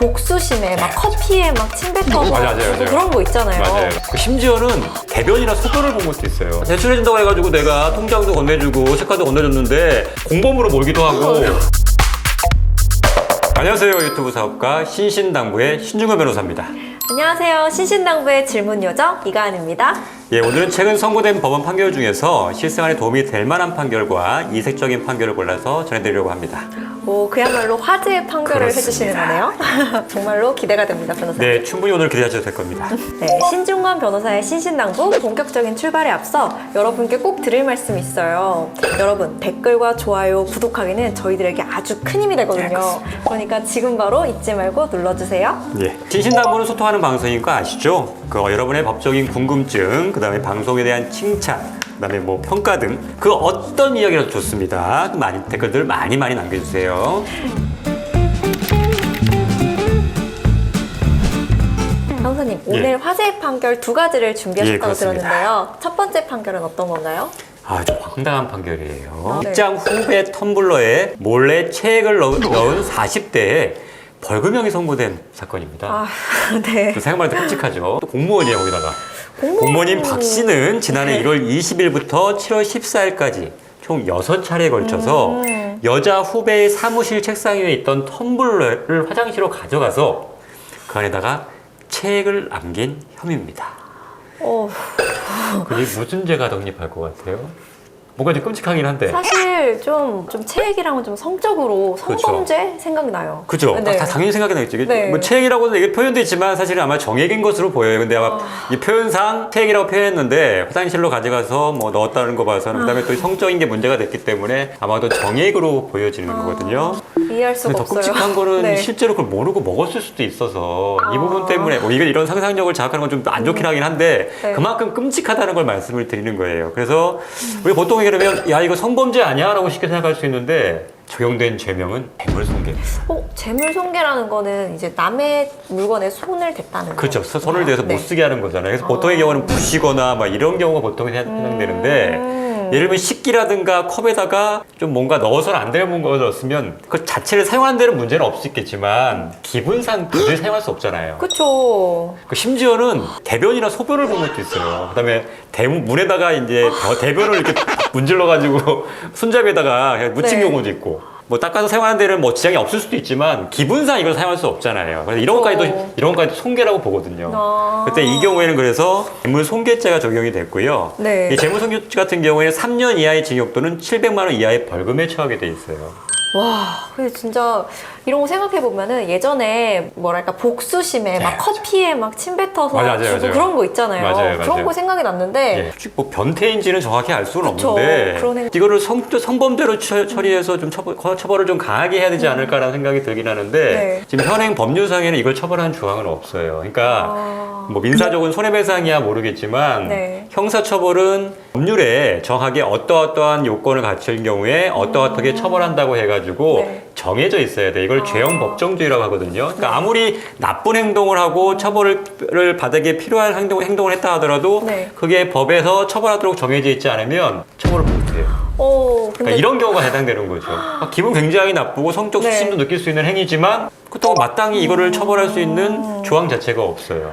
복수심에 막 커피에 막 침 뱉어서 맞아요. 그런 거 있잖아요. 맞아요. 심지어는 대변이나 소변을 본 것도 있어요. 대출해준다고 해가지고 내가 통장도 건네주고 체크카드 건네줬는데 공범으로 몰기도 하고. 안녕하세요. 유튜브 사업가 신신당부의 신중현 변호사입니다. 안녕하세요. 신신당부의 질문요정 이가은입니다. 예, 오늘은 최근 선고된 법원 판결 중에서 실생활에 도움이 될 만한 판결과 이색적인 판결을 골라서 전해드리려고 합니다. 오, 그야말로 화제의 판결을 그렇습니다. 해주시는 거네요. 정말로 기대가 됩니다, 변호사님. 네, 충분히 오늘 기대하셔도 될 겁니다. 네, 신중권 변호사의 신신당부 본격적인 출발에 앞서 여러분께 꼭 드릴 말씀이 있어요. 여러분, 댓글과 좋아요, 구독하기는 저희들에게 아주 큰 힘이 되거든요. 그러니까 지금 바로 잊지 말고 눌러주세요. 예, 신신당부는 소통하는 방송인 거 아시죠? 여러분의 법적인 궁금증, 그 다음에 방송에 대한 칭찬, 그 다음에 뭐 평가 등 그 어떤 이야기라도 좋습니다. 댓글들 많이 남겨주세요. 변호사님, 오늘 화제의 판결 두 가지를 준비하셨다고 그렇습니다. 들었는데요. 첫 번째 판결은 어떤 건가요? 좀 황당한 판결이에요. 네. 직장 후배 텀블러에 몰래 체액을 넣은 40대에 벌금형이 선고된 사건입니다. 네. 생각만 해도 끔찍하죠. 또 공무원이에요, 거기다가. 공무원인 박 씨는 지난해 1월 20일부터 7월 14일까지 총 6차례에 걸쳐서 여자 후배의 사무실 책상 위에 있던 텀블러를 화장실로 가져가서 그 안에다가 체액을 남긴 혐의입니다. 그게 무슨 죄가 성립할 것 같아요? 뭔가 좀 끔찍하긴 한데. 사실 좀 체액이랑은 좀 성적으로 성범죄 생각나요. 그죠? 네. 다 당연히 생각이 나겠죠. 네. 뭐 체액이라고는 이게 표현도 있지만 사실은 아마 정액인 것으로 보여요. 근데 아마 이 표현상 체액이라고 표현했는데 화장실로 가져가서 뭐 넣었다는 거 봐서는 그다음에 또 성적인 게 문제가 됐기 때문에 아마도 정액으로 보여지는 거거든요. 이해할 수가 더 없어요. 끔찍한 거는 네. 실제로 그걸 모르고 먹었을 수도 있어서 이 부분 때문에 이런 상상력을 자극하는 건 좀 안 좋긴 하긴 한데 네. 그만큼 끔찍하다는 걸 말씀을 드리는 거예요. 그래서 우리 보통 그러면 야 이거 성범죄 아니야? 라고 쉽게 생각할 수 있는데 적용된 죄명은 뇌물손괴. 재물손괴라는 거는 이제 남의 물건에 손을 댔다는 거. 그렇죠. 손을 대서 네. 못 쓰게 하는 거잖아요. 그래서 보통의 경우는 부시거나 막 이런 경우가 보통 해당되는데 예를 들면 식기라든가 컵에다가 좀 뭔가 넣어서는 안 되는 걸 넣었으면 그 자체를 사용하는 데는 문제는 없을 수 있겠지만 기분상 도저히 사용할 수 없잖아요. 그렇죠. 심지어는 대변이나 소변을 본 것도 있어요. 그다음에 문에다가 이제 대변을 이렇게 문질러가지고 손잡이에다가 그냥 묻힌 네. 경우도 있고. 뭐 닦아서 사용하는 데는 뭐 지장이 없을 수도 있지만 기분상 이걸 사용할 수 없잖아요. 그래서 이런 것까지도 손괴라고 보거든요. 그때 이 경우에는 그래서 재물손괴죄가 적용이 됐고요. 네. 이 재물손괴 같은 경우에는 3년 이하의 징역 또는 700만 원 이하의 벌금에 처하게 돼 있어요. 와, 근데 진짜 이런 거 생각해 보면은 예전에 뭐랄까 복수심에 막 커피에 막 침 뱉어서 주고 그런 거 있잖아요. 맞아요. 그런 거 생각이 났는데. 솔직히 뭐 변태인지는 정확히 알 수는 그쵸. 없는데 그러네. 이거를 성범죄로 처리해서 좀 처벌을 좀 강하게 해야 되지 않을까라는 생각이 들긴 하는데 네. 지금 현행 법률상에는 이걸 처벌하는 조항은 없어요. 그러니까 뭐 민사적인 손해배상이야 모르겠지만 네. 형사처벌은 법률에 정확하게 어떠어떠한 요건을 갖춘 경우에 어떠어떻게 처벌한다고 해가지고 네. 정해져 있어야 돼. 이걸 죄형 법정주의라고 하거든요. 그러니까 아무리 나쁜 행동을 하고 처벌을 받기 필요한 행동을 했다 하더라도 네. 그게 법에서 처벌하도록 정해져 있지 않으면 처벌을 못해요. 근데 그러니까 이런 경우가 해당되는 거죠. 기분 굉장히 나쁘고 성적 네. 수심도 느낄 수 있는 행위지만 그렇다고 마땅히 이거를 처벌할 수 있는 조항 자체가 없어요.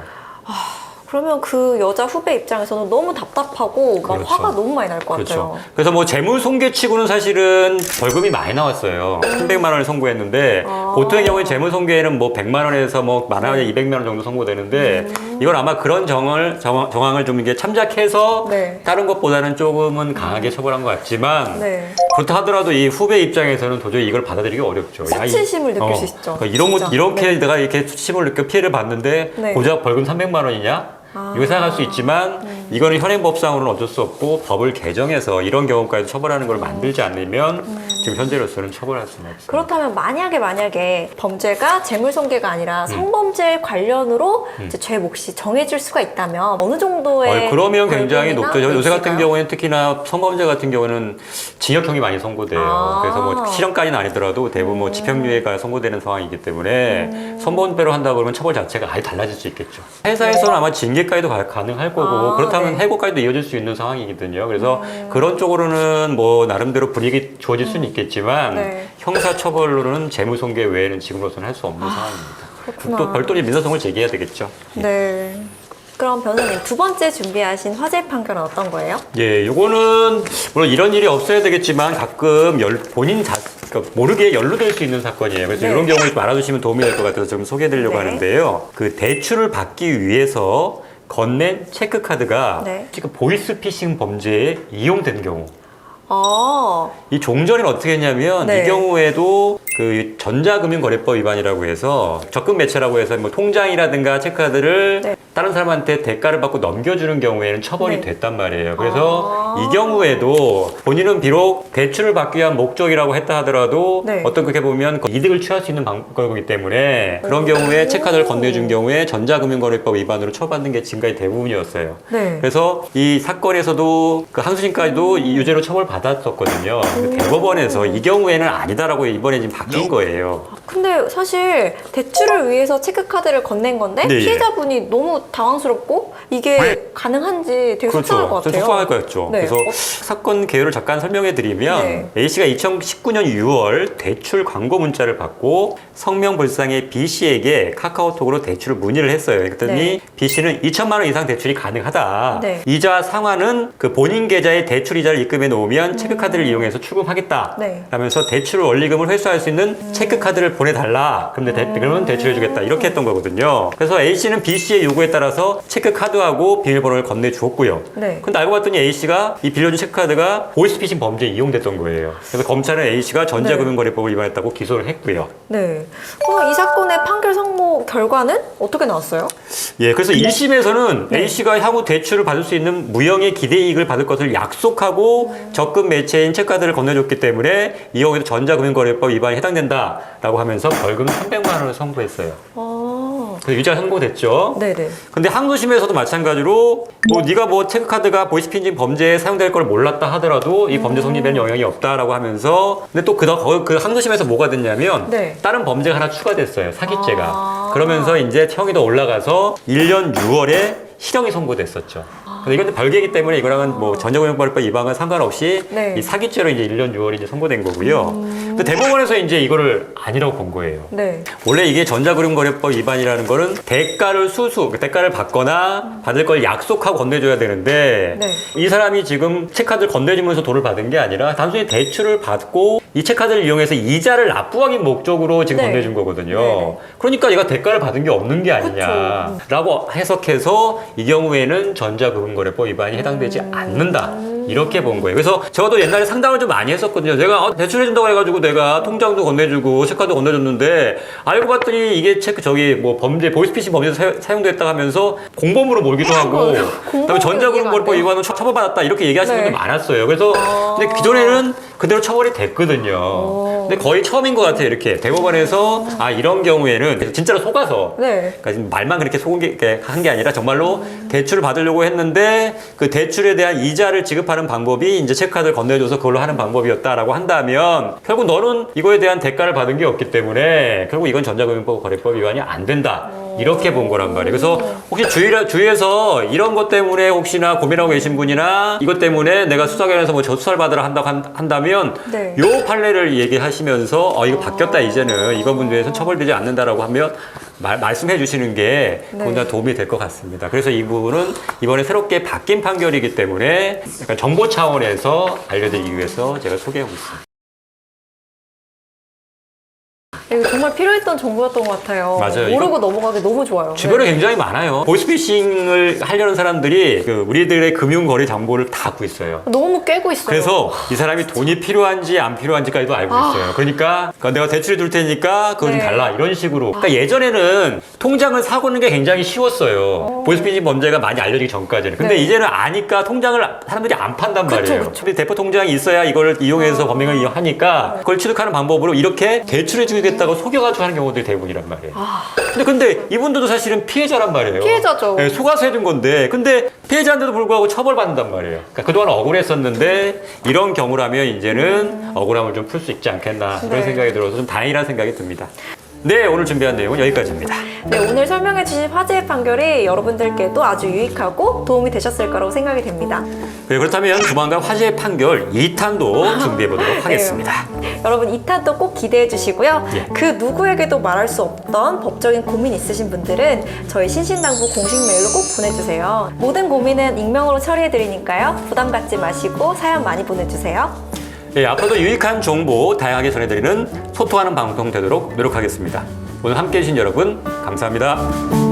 그러면 그 여자 후배 입장에서는 너무 답답하고 막 그렇죠. 화가 너무 많이 날 것 그렇죠. 같아요. 그래서 뭐 재물손괴치고는 사실은 벌금이 많이 나왔어요. 300만 원을 선고했는데 보통의 경우에 재물손괴에는 뭐 100만 원에서 뭐 많아야 200만 원 정도 선고되는데 이건 아마 그런 정황을 좀 이게 참작해서 네. 다른 것보다는 조금은 강하게 처벌한 것 같지만 네. 그렇다 하더라도 이 후배 입장에서는 도저히 이걸 받아들이기 어렵죠. 수치심을 느낄 수 있죠. 그러니까 이렇게 네. 내가 이렇게 수치심을 느껴 피해를 봤는데 네. 고작 벌금 300만 원이냐? 이거 생각할 수 있지만 이거는 현행법상으로는 어쩔 수 없고 법을 개정해서 이런 경우까지 처벌하는 걸 만들지 않으면 지금 현재로서는 처벌할 수는 없습니다. 그렇다면 만약에 범죄가 재물손괴가 아니라 성범죄 관련으로 이제 죄 몫이 정해질 수가 있다면 어느 정도의 그러면 굉장히 높죠. 벌금이나 요새 같은 있을까요? 경우에는 특히나 성범죄 같은 경우는 징역형이 많이 선고돼요. 그래서 뭐 실형까지는 아니더라도 대부분 뭐 집행유예가 선고되는 상황이기 때문에 성범죄로 한다 그러면 처벌 자체가 아예 달라질 수 있겠죠. 회사에서는 아마 징계까지도 가능할 거고 그렇다면 네. 해고까지도 이어질 수 있는 상황이거든요. 그래서 그런 쪽으로는 뭐 나름대로 분위기 좋아질 수는 있겠지만 네. 형사처벌로는 재물손괴 외에는 지금으로서는 할 수 없는 상황입니다. 그렇구나. 또 별도의 민사소송을 제기해야 되겠죠. 네. 그럼 변호사님 두 번째 준비하신 화재 판결은 어떤 거예요? 예, 요거는 물론 이런 일이 없어야 되겠지만 가끔 본인 그러니까 모르게 연루될 수 있는 사건이에요. 그래서 네. 이런 경우를 좀 알아주시면 도움이 될 것 같아서 좀 소개해드리려고 네. 하는데요. 그 대출을 받기 위해서 건넨 체크카드가 네. 지금 보이스피싱 범죄에 이용된 경우. 아, 이 종전에는 어떻게 했냐면 네. 이 경우에도 그 전자금융거래법 위반이라고 해서 적금 매체라고 해서 뭐 통장이라든가 체크카드를 네. 다른 사람한테 대가를 받고 넘겨주는 경우에는 처벌이 네. 됐단 말이에요. 그래서 아. 이 경우에도 본인은 비록 대출을 받기 위한 목적이라고 했다 하더라도 네. 어떤 그렇게 보면 이득을 취할 수 있는 방법이기 때문에 그런 경우에 체크카드를 건네준 경우에 전자금융거래법 위반으로 처벌받는 게 지금까지 대부분이었어요. 네. 그래서 이 사건에서도 그 항소심까지도 이 유죄로 처벌받았었거든요. 근데 대법원에서 이 경우에는 아니다라고 이번에 지금 바뀐 거예요. 근데 사실 대출을 위해서 체크카드를 건넨 건데 네, 예. 피해자분이 너무 당황스럽고 이게 가능한지 되게 속상할 것 좀 같아요. 속상할 거였죠. 네. 그래서 사건 개요를 잠깐 설명해 드리면 네. A씨가 2019년 6월 대출 광고 문자를 받고 성명불상의 B씨에게 카카오톡으로 대출을 문의를 했어요. 그랬더니 네. B씨는 2천만 원 이상 대출이 가능하다. 네. 이자 상환은 그 본인 계좌에 대출 이자를 입금해 놓으면 체크카드를 이용해서 출금하겠다. 네. 하면서 대출 원리금을 회수할 수 있는 체크카드를 보내달라. 그러면 대출해주겠다. 이렇게 했던 거거든요. 그래서 A씨는 B씨의 요구에 따라서 체크카드하고 비밀번호를 건네주었고요. 네. 근데 알고 봤더니 A씨가 이 빌려준 체크카드가 보이스피싱 범죄에 이용됐던 거예요. 그래서 검찰은 A씨가 전자금융거래법을 위반했다고 기소를 했고요. 네. 이 사건의 판결 선고 결과는 어떻게 나왔어요? 예, 그래서 1심에서는 네. A씨가 향후 대출을 받을 수 있는 무형의 기대이익을 받을 것을 약속하고 적금 매체인 체크카드를 건네줬기 때문에 이 경우에도 전자금융거래법 위반이 해당된다라고 하면서 벌금 300만 원을 선고했어요. 그래서 유죄가 선고됐죠. 네네. 근데 항소심에서도 마찬가지로 네가 체크카드가 보이스피싱 범죄에 사용될 걸 몰랐다 하더라도 이 범죄 성립에는 영향이 없다라고 하면서 근데 또 그 항소심에서 뭐가 됐냐면 네. 다른 범죄가 하나 추가됐어요. 사기죄가. 아. 그러면서 이제 형이 더 올라가서 1년 6월에 실형이 선고됐었죠. 근데 이건 별개이기 때문에 이거랑은 전자금융거래법 위반과 상관없이 네. 이 사기죄로 이제 1년 6월이 이제 선고된 거고요. 근데 대법원에서 이제 이거를 아니라고 본 거예요. 네. 원래 이게 전자금융거래법 위반이라는 거는 대가를 받거나 받을 걸 약속하고 건네줘야 되는데 네. 이 사람이 지금 체크카드를 건네주면서 돈을 받은 게 아니라 단순히 대출을 받고 이 체크카드를 이용해서 이자를 납부하기 목적으로 지금 네. 건네준 거거든요. 네. 그러니까 얘가 대가를 받은 게 없는 게 아니냐라고 해석해서 이 경우에는 전자금융거래법 위반이 해당되지 않는다. 이렇게 본 거예요. 그래서 저도 옛날에 상담을 좀 많이 했었거든요. 제가 대출해준다고 해가지고 내가 통장도 건네주고 체크카드 건네줬는데 알고 봤더니 이게 보이스피싱 범죄에서 사용됐다 하면서 공범으로 몰기도 하고 그다음에 전자금융거래법 위반으로 처벌받았다 이렇게 얘기하시는 네. 분들 많았어요. 그래서 근데 기존에는 그대로 처벌이 됐거든요. 근데 거의 처음인 것 같아요. 이렇게 대법원에서 이런 경우에는 진짜로 속아서 네. 그러니까 지금 말만 그렇게 한 게 아니라 정말로 대출을 받으려고 했는데 그 대출에 대한 이자를 지급하는 방법이 이제 체크카드를 건네줘서 그걸로 하는 방법이었다라고 한다면 결국 너는 이거에 대한 대가를 받은 게 없기 때문에 결국 이건 전자금융거래법 위반이 안 된다. 이렇게 본 거란 말이에요. 그래서 혹시 주위에서 이런 것 때문에 혹시나 고민하고 계신 분이나 이것 때문에 내가 수사관에서 수사를 받으러 한다면 네. 요 판례를 얘기하시면서 이거 바뀌었다 이제는 이번 문제에서 처벌되지 않는다라고 하면 말씀해 주시는 게 그보다 도움이 될 것 같습니다. 그래서 이 부분은 이번에 새롭게 바뀐 판결이기 때문에 약간 정보 차원에서 알려드리기 위해서 제가 소개하고 있습니다. 이거 정말 필요했던 정보였던 것 같아요. 맞아요. 모르고 넘어가기 너무 좋아요. 주변에 네. 굉장히 많아요. 보이스피싱을 하려는 사람들이 우리들의 금융거래 정보를 다 갖고 있어요. 너무 깨고 있어요. 그래서 이 사람이 돈이 필요한지 안 필요한지까지도 알고 있어요. 그러니까 내가 대출해 줄 테니까 그거 좀 네. 달라 이런 식으로. 그러니까 예전에는 통장을 사고는 게 굉장히 쉬웠어요. 보이스피싱 범죄가 많이 알려지기 전까지는. 근데 네. 이제는 아니까 통장을 사람들이 안 판단 말이에요. 그쵸. 근데 대포 통장이 있어야 이걸 이용해서 범행을 이용하니까 그걸 취득하는 방법으로 이렇게 대출해 주겠다고 속여가지고 하는 경우들이 대부분이란 말이에요. 근데 이분들도 사실은 피해자란 말이에요. 피해자죠. 네, 속아서 해준 건데 근데 피해자인데도 불구하고 처벌받는단 말이에요. 그러니까 그동안 억울했었는데 이런 경우라면 이제는 억울함을 좀 풀 수 있지 않겠나 이런 네. 생각이 들어서 좀 다행이라는 생각이 듭니다. 네, 오늘 준비한 내용은 여기까지입니다. 네, 오늘 설명해주신 화제의 판결이 여러분들께도 아주 유익하고 도움이 되셨을 거라고 생각이 됩니다. 네, 그렇다면 조만간 화제의 판결 2탄도 준비해 보도록 하겠습니다. 여러분 2탄도 꼭 기대해 주시고요. 예. 그 누구에게도 말할 수 없던 법적인 고민 있으신 분들은 저희 신신당부 공식 메일로 꼭 보내주세요. 모든 고민은 익명으로 처리해 드리니까요. 부담 갖지 마시고 사연 많이 보내주세요. 네, 앞으로도 유익한 정보 다양하게 전해드리는 소통하는 방송 되도록 노력하겠습니다. 오늘 함께해 주신 여러분 감사합니다.